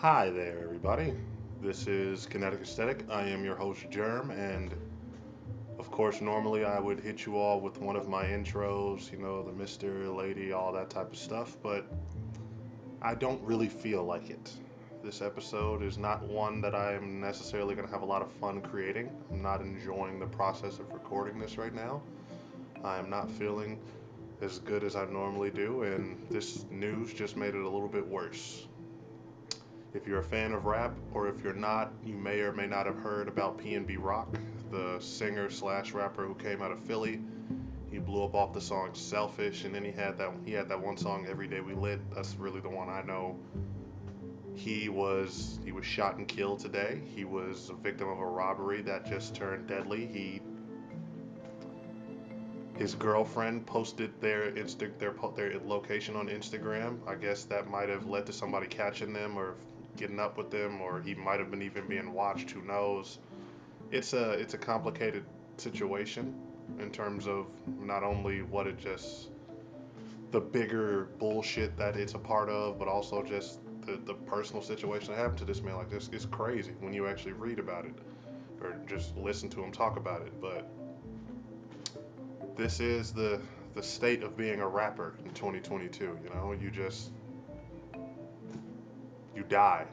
Hi there, everybody. This is Kinetic Aesthetic. I am your host, Germ, and of course, normally I would hit you all with one of my intros, the Mr. Lady, all that type of stuff, but I don't really feel like it. This episode is not one that I am necessarily going to have a lot of fun creating. I'm not enjoying the process of recording this right now. I am not feeling as good as I normally do, and this news just made it a little bit worse. If you're a fan of rap, or if you're not, you may or may not have heard about PnB Rock, the singer slash rapper who came out of Philly. He blew up off the song "Selfish," and then he had that one song "Every Day We Lit." That's really the one I know. He was shot and killed today. He was a victim of a robbery that just turned deadly. His girlfriend posted their location on Instagram. I guess that might have led to somebody catching them or getting up with them, or he might have been even being watched. Who knows? It's a complicated situation in terms of not only what it just the bigger bullshit that it's a part of, but also just the personal situation that happened to this man. Like this is crazy when you actually read about it or just listen to him talk about it. But this is the state of being a rapper in 2022. You die.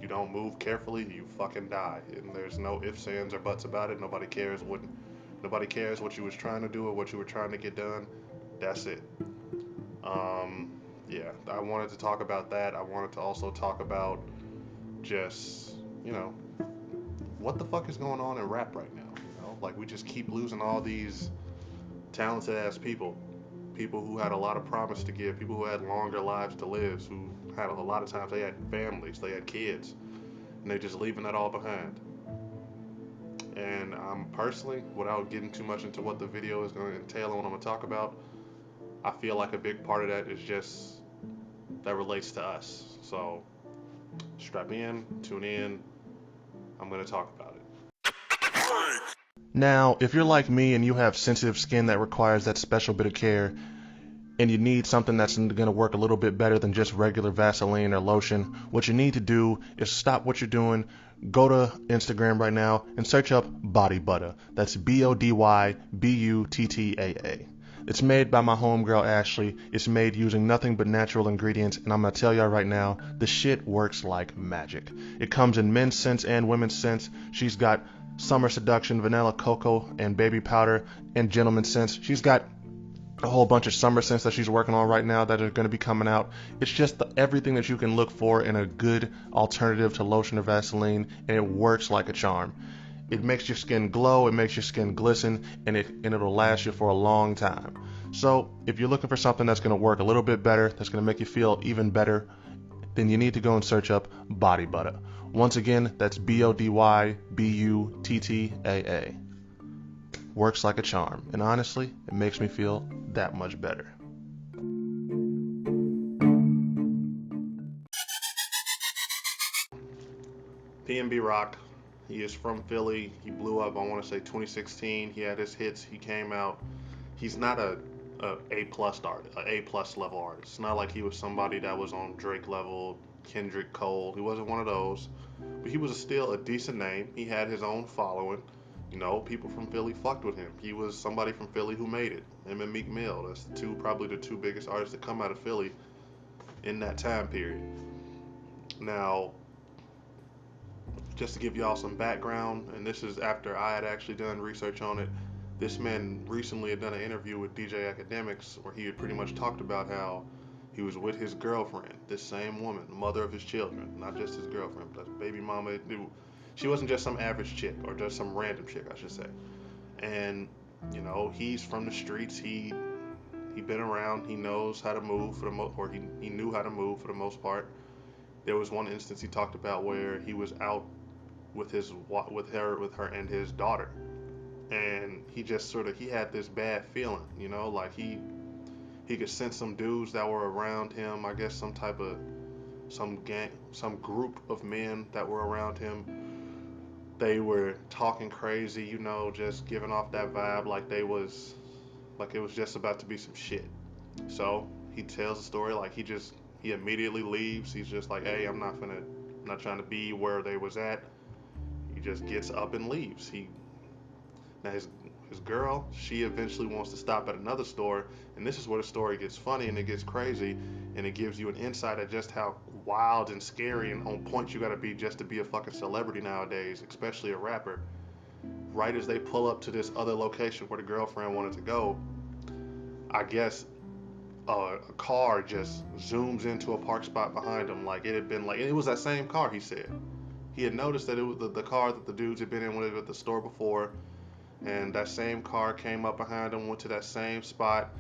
You don't move carefully, you fucking die. And there's no ifs, ands, or buts about it. Nobody cares what you was trying to do or what you were trying to get done. That's it. Um, yeah, I wanted to talk about that. I wanted to also talk about just you know what the fuck is going on in rap right now. Like we just keep losing all these talented ass people who had a lot of promise to give, people who had longer lives to live, who had a lot of times they had families, they had kids, and they just leaving that all behind. And personally, without getting too much into what the video is going to entail and what I'm going to talk about, I feel like a big part of that is just that relates to us. So strap in, tune in. I'm going to talk about it. Now, if you're like me and you have sensitive skin that requires that special bit of care, and you need something that's going to work a little bit better than just regular Vaseline or lotion, what you need to do is stop what you're doing, go to Instagram right now, and search up Body Butter. That's BODYBUTTAA. It's made by my homegirl Ashley. It's made using nothing but natural ingredients, and I'm going to tell y'all right now, the shit works like magic. It comes in men's scents and women's scents. She's got summer seduction, vanilla cocoa, and baby powder, and gentleman scents. She's got a whole bunch of summer scents that she's working on right now that are going to be coming out. It's just everything that you can look for in a good alternative to lotion or Vaseline, and it works like a charm. It makes your skin glow, it makes your skin glisten, and it'll last you for a long time. So if you're looking for something that's going to work a little bit better, that's going to make you feel even better, then you need to go and search up Body Butter. Once again, that's BODYBUTTAA. Works like a charm, and honestly, it makes me feel that much better. PnB Rock, he is from Philly. He blew up, I want to say 2016. He had his hits. He came out. He's not a plus art, a plus level artist. It's not like he was somebody that was on Drake level, Kendrick Cole. He wasn't one of those, but he was still a decent name. He had his own following. People from Philly fucked with him. He was somebody from Philly who made it. Him and Meek Mill. That's probably the two biggest artists that come out of Philly in that time period. Now, just to give y'all some background, and this is after I had actually done research on it. This man recently had done an interview with DJ Academics where he had pretty much talked about how he was with his girlfriend, this same woman, the mother of his children, not just his girlfriend, but his baby mama. She wasn't just some average chick or just some random chick, I should say. And he's from the streets. He been around. He knows how to move for the most, or he knew how to move for the most part. There was one instance he talked about where he was out with her and his daughter, and he just sort of he had this bad feeling, like he could sense some dudes that were around him. I guess some gang, some group of men that were around him. They were talking crazy, just giving off that vibe like it was just about to be some shit. So he tells the story like he He immediately leaves. He's just like, hey, I'm not trying to be where they was at. He just gets up and leaves. Now his girl, she eventually wants to stop at another store, and this is where the story gets funny and it gets crazy, and it gives you an insight of just how wild and scary and on point you gotta be just to be a fucking celebrity nowadays, especially a rapper. Right as they pull up to this other location where the girlfriend wanted to go, I guess a car just zooms into a park spot behind him, like it had been like, and it was that same car. He said he had noticed that it was the car that the dudes had been in when they were at the store before, and that same car came up behind him, went to that same spot.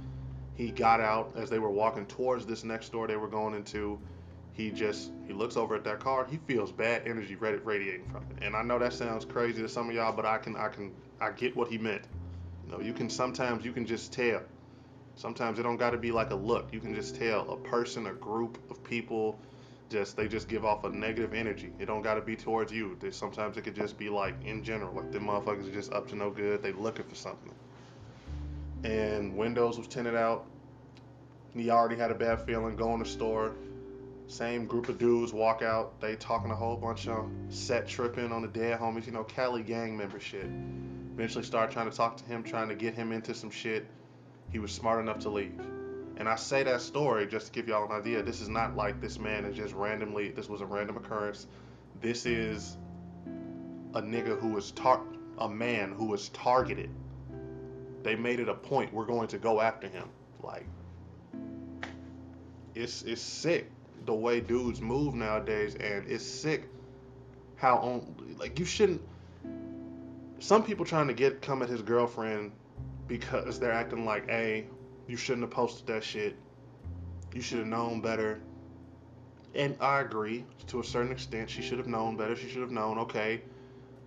He got out as they were walking towards this next door they were going into. He looks over at that car. He feels bad energy radiating from it. And I know that sounds crazy to some of y'all, but I get what he meant. You know, you can just tell. Sometimes it don't got to be like a look. You can just tell a person, a group of people, they just give off a negative energy. It don't got to be towards you. Sometimes it could just be like in general, like them motherfuckers are just up to no good. They looking for something. And windows was tinted out. He already had a bad feeling going to the store. Same group of dudes walk out. They talking a whole bunch of set tripping on the dead homies. You know, Cali gang member shit. Eventually started trying to talk to him, trying to get him into some shit. He was smart enough to leave. And I say that story just to give y'all an idea. This is not like this man is just randomly, this was a random occurrence. This is a nigga a man who was targeted. They made it a point, we're going to go after him. Like, it's sick the way dudes move nowadays, and it's sick how like you shouldn't. Some people trying to come at his girlfriend because they're acting like, hey, you shouldn't have posted that shit. You should have known better. And I agree to a certain extent. She should have known better. She should have known, okay,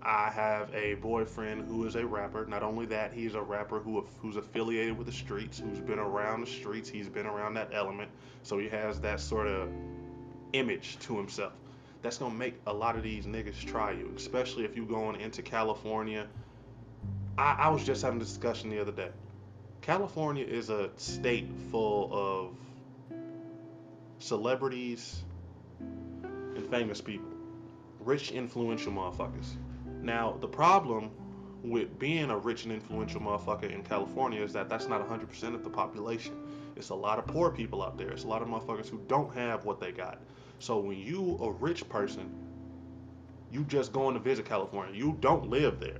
I have a boyfriend who is a rapper. Not only that, he's a rapper who's affiliated with the streets, who's been around the streets. He's been around that element. So he has that sort of image to himself. That's going to make a lot of these niggas try you, especially if you're going into California. I was just having a discussion the other day. California is a state full of celebrities and famous people. Rich, influential motherfuckers. Now, the problem with being a rich and influential motherfucker in California is that that's not 100% of the population. It's a lot of poor people out there. It's a lot of motherfuckers who don't have what they got. So when you a rich person, you just going to visit California. You don't live there.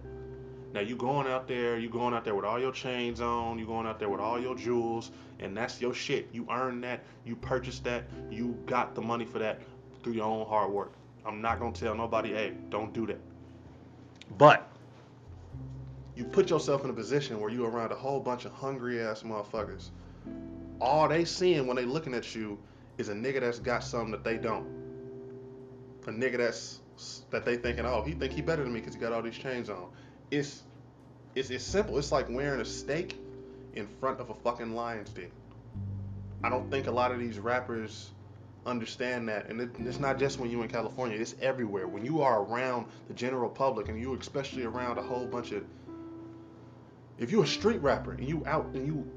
Now you going out there with all your chains on, you going out there with all your jewels, and that's your shit. You earned that, you purchased that, you got the money for that through your own hard work. I'm not gonna tell nobody, hey, don't do that. But you put yourself in a position where you around a whole bunch of hungry ass motherfuckers. All they seeing when they looking at you is a nigga that's got something that they don't. A nigga that they thinking, oh, he think he better than me because he got all these chains on. It's simple. It's like wearing a steak in front of a fucking lion's den. I don't think a lot of these rappers understand that, and it's not just when you in California. It's everywhere. When you are around the general public, and you especially around a whole bunch of, if you a street rapper and you out and you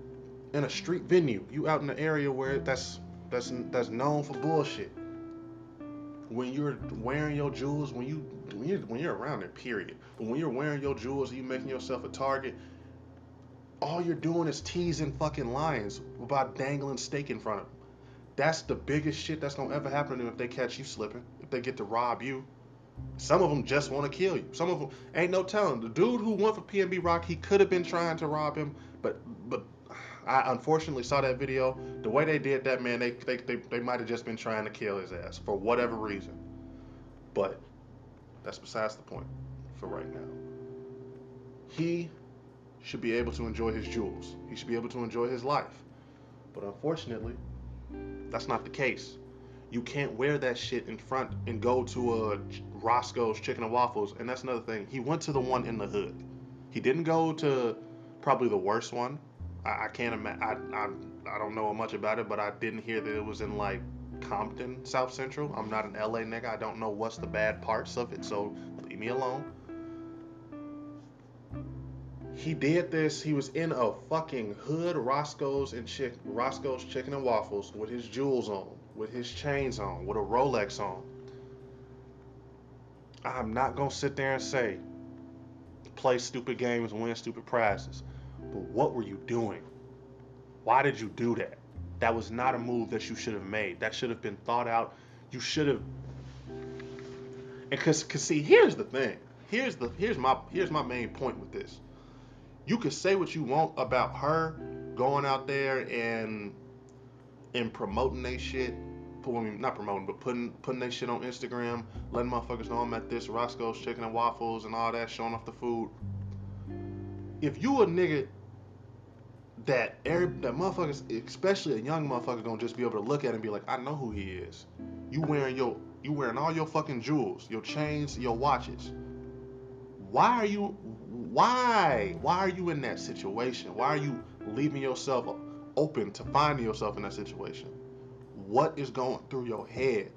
in a street venue, you out in an area where that's known for bullshit. When you're wearing your jewels, when you're around there, period. But when you're wearing your jewels and you making yourself a target, all you're doing is teasing fucking lions about dangling steak in front of them. That's the biggest shit that's gonna ever happen to them if they catch you slipping. If they get to rob you, some of them just want to kill you. Some of them ain't no telling. The dude who went for PnB Rock, he could have been trying to rob him, but I unfortunately saw that video. The way they did that, man, they might have just been trying to kill his ass for whatever reason. But that's besides the point for right now. He should be able to enjoy his jewels. He should be able to enjoy his life. But unfortunately, that's not the case. You can't wear that shit in front and go to a Roscoe's Chicken and Waffles. And that's another thing. He went to the one in the hood. He didn't go to probably the worst one. I can't imagine. I don't know much about it, but I didn't hear that it was in like Compton, South Central. I'm not an LA nigga. I don't know what's the bad parts of it, so leave me alone. He did this. He was in a fucking hood Roscoe's Chicken and Waffles with his jewels on, with his chains on, with a Rolex on. I'm not gonna sit there and say play stupid games and win stupid prizes. But what were you doing? Why did you do that? That was not a move that you should have made. That should have been thought out. You should have. And cause see, here's the thing. Here's my main point with this. You could say what you want about her going out there and promoting they shit. Not promoting, but putting they shit on Instagram, letting motherfuckers know I'm at this Roscoe's Chicken and Waffles and all that, showing off the food. If you a nigga that motherfuckers, especially a young motherfucker, gonna just be able to look at and be like, I know who he is. You wearing all your fucking jewels, your chains, your watches. Why are you in that situation? Why are you leaving yourself open to finding yourself in that situation? What is going through your head?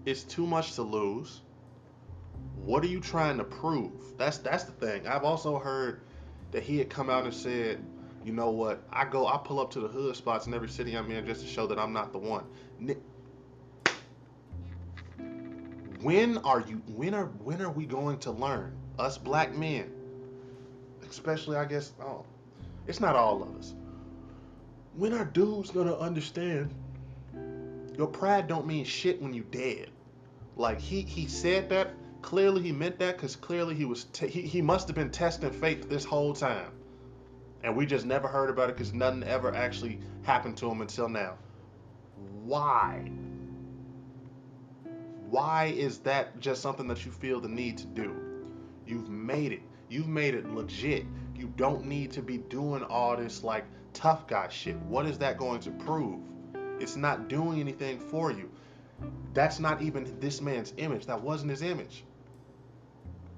It's too much to lose. What are you trying to prove? That's the thing. I've also heard that he had come out and said, you know what? I pull up to the hood spots in every city I'm in just to show that I'm not the one. When are we going to learn? Us black men, especially, I guess, it's not all of us. When are dudes gonna understand your pride don't mean shit when you dead? Like he said that, clearly he meant that, because clearly he must have been testing fate this whole time, and we just never heard about it because nothing ever actually happened to him until now. Why? Why is that just something that you feel the need to do? You've made it. You've made it legit. You don't need to be doing all this like tough guy shit. What is that going to prove? It's not doing anything for you. That's not even this man's image. That wasn't his image.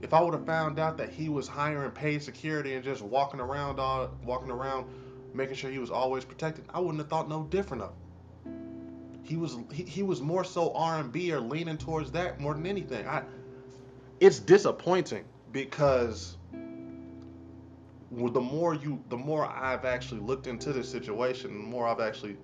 If I would have found out that he was hiring paid security and just walking around making sure he was always protected, I wouldn't have thought no different of him. He was more so R&B or leaning towards that more than anything. It's disappointing because the more I've actually looked into this situation, the more I've actually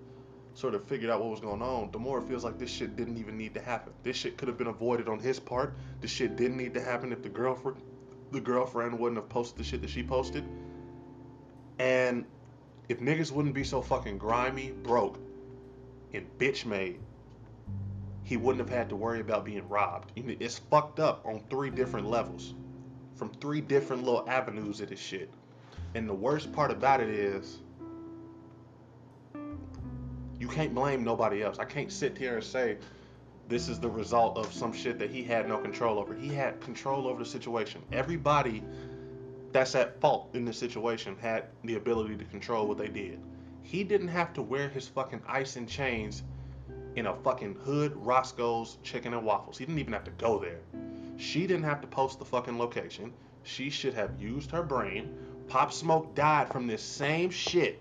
sort of figured out what was going on, the more it feels like this shit didn't even need to happen. This shit could have been avoided on his part. This shit didn't need to happen if the girlfriend wouldn't have posted the shit that she posted. And if niggas wouldn't be so fucking grimy, broke, and bitch made, he wouldn't have had to worry about being robbed. It's fucked up on 3 different levels, from 3 different little avenues of this shit. And the worst part about it is, you can't blame nobody else. I can't sit here and say this is the result of some shit that he had no control over. He had control over the situation. Everybody that's at fault in the situation had the ability to control what they did. He didn't have to wear his fucking ice and chains in a fucking hood Roscoe's Chicken and Waffles. He didn't even have to go there. She didn't have to post the fucking location. She should have used her brain. Pop Smoke died from this same shit.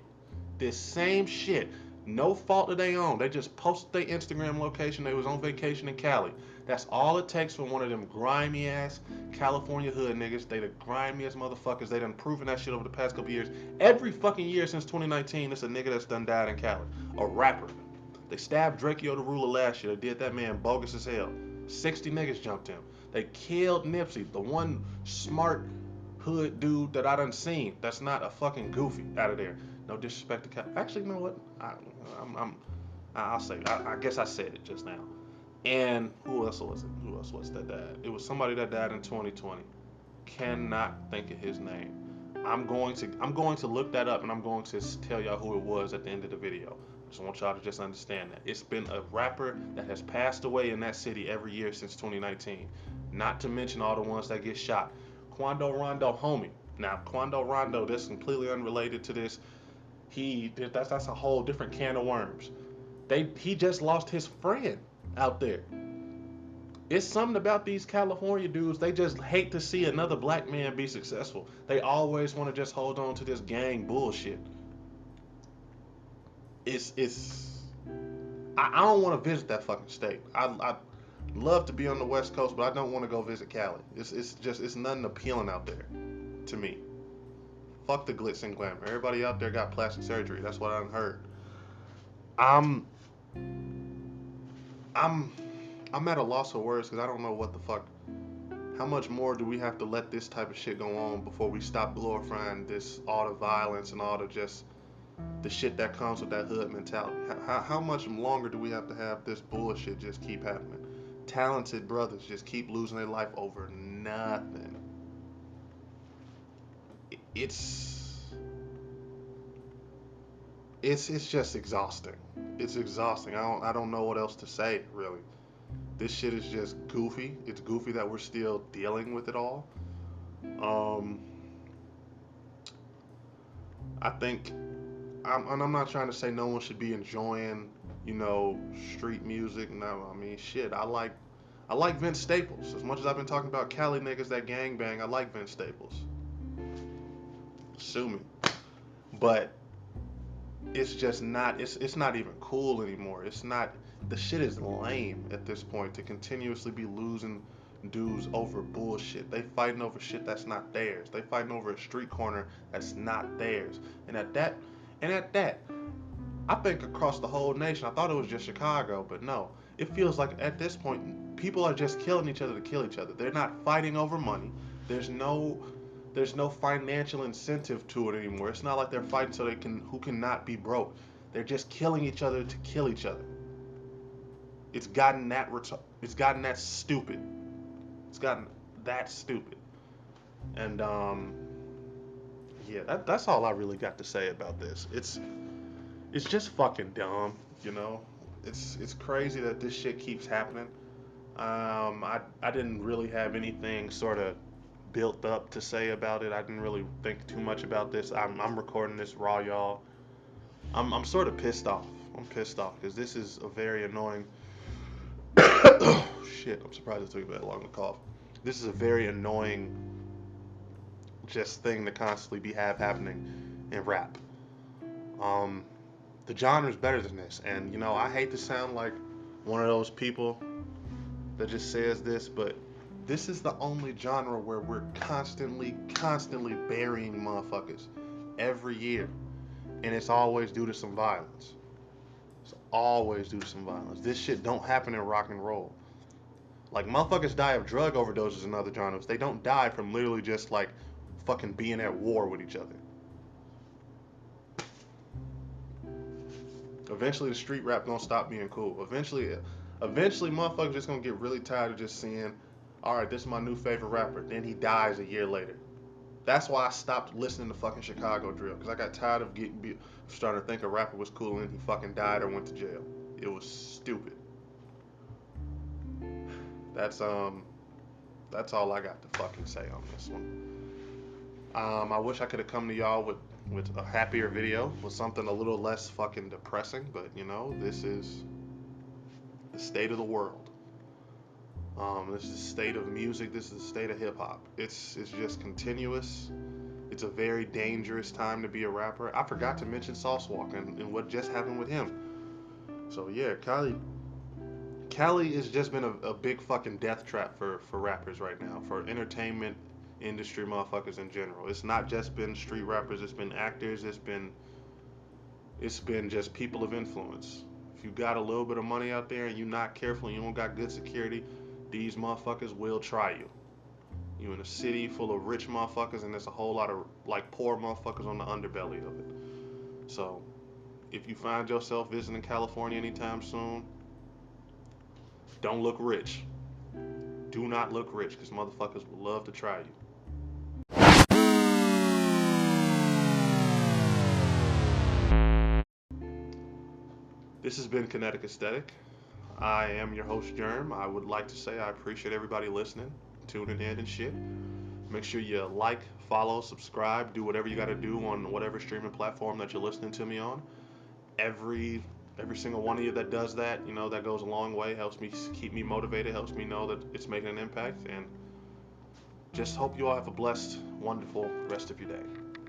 This same shit. No fault of their own. They just posted their Instagram location. They was on vacation in Cali. That's all it takes for one of them grimy ass California hood niggas. They the grimiest motherfuckers. They done proven that shit over the past couple years. Every fucking year since 2019, it's a nigga that's done died in Cali. A rapper. They stabbed Drakeo the Ruler last year. They did that man bogus as hell. 60 niggas jumped him. They killed Nipsey, the one smart hood dude that I done seen. That's not a fucking goofy out of there. No disrespect to Cal. Actually, you know what? I'll say it. I guess I said it just now. And who else was it? Who else was that died? It was somebody that died in 2020. Cannot think of his name. I'm going to look that up and I'm going to tell y'all who it was at the end of the video. I just want y'all to just understand that. It's been a rapper that has passed away in that city every year since 2019. Not to mention all the ones that get shot. Quando Rondo, homie. Now, Quando Rondo, that's completely unrelated to this. That's a whole different can of worms. He just lost his friend out there. It's something about these California dudes. They just hate to see another black man be successful. They always want to just hold on to this gang bullshit. I don't want to visit that fucking state. I love to be on the West Coast, but I don't want to go visit Cali. It's nothing appealing out there. to me. Fuck the glitz and glamour. Everybody out there got plastic surgery. That's what I've heard. I'm I'm I'm at a loss of words because I don't know what the fuck. How much more do we have to let this type of shit go on before we stop glorifying this all the violence and all the just the shit that comes with that hood mentality? How much longer do we have to have this bullshit just keep happening? Talented brothers just keep losing their life over nothing. It's it's just exhausting. It's exhausting. I don't know what else to say really. This shit is just goofy. It's goofy that we're still dealing with it all. Um, I think and I'm not trying to say no one should be enjoying, street music. No, I mean shit. I like Vince Staples. As much as I've been talking about Cali niggas that gang bang, I like Vince Staples. Sue me. But it's just not it's not even cool anymore. It's not the shit is lame at this point to continuously be losing dudes over bullshit. They fighting over shit that's not theirs. They fighting over a street corner that's not theirs. And at that, I think across the whole nation, I thought it was just Chicago, but no. It feels like at this point people are just killing each other to kill each other. They're not fighting over money. There's no there's no financial incentive to it anymore. It's not like they're fighting so they can who cannot be broke. They're just killing each other to kill each other. It's gotten that stupid. It's gotten that stupid. And yeah, that's all I really got to say about this. It's just fucking dumb, you know. It's crazy that this shit keeps happening. I didn't really have anything sort of built up to say about it. I didn't really think too much about this. I'm recording this raw, y'all. I'm sort of pissed off. I'm pissed off because this is a very annoying. Oh, shit, I'm surprised it took that long to cough. This is a very annoying just thing to constantly be happening in rap. Um, the genre is better than this, and I hate to sound like one of those people that just says this, but this is the only genre where we're constantly burying motherfuckers every year, and it's always due to some violence. It's always due to some violence. This shit don't happen in rock and roll. Like motherfuckers die of drug overdoses in other genres. They don't die from literally just like fucking being at war with each other. Eventually, the street rap gonna stop being cool. Eventually, motherfuckers just gonna get really tired of just seeing, all right, this is my new favorite rapper. Then he dies a year later. That's why I stopped listening to fucking Chicago drill because I got tired of starting to think a rapper was cool and he fucking died or went to jail. It was stupid. That's that's all I got to fucking say on this one. I wish I could have come to y'all with a happier video, with something a little less fucking depressing, but this is the state of the world. This is the state of music. This is the state of hip hop. It's just continuous. It's a very dangerous time to be a rapper. I forgot to mention Sauce Walk and what just happened with him. So yeah, Cali has just been a big fucking death trap for rappers right now, for entertainment industry motherfuckers in general. It's not just been street rappers, it's been actors, it's been just people of influence. If you got a little bit of money out there and you're not careful and you don't got good security, these motherfuckers will try you. You in a city full of rich motherfuckers and there's a whole lot of like poor motherfuckers on the underbelly of it. So if you find yourself visiting California anytime soon, don't look rich. Do not look rich because motherfuckers will love to try you. This has been Kinetic Aesthetic. I am your host, Germ. I would like to say I appreciate everybody listening, tuning in and shit. Make sure you like, follow, subscribe, do whatever you got to do on whatever streaming platform that you're listening to me on. Every single one of you that does that, that goes a long way. Helps me keep me motivated. Helps me know that it's making an impact. And just hope you all have a blessed, wonderful rest of your day.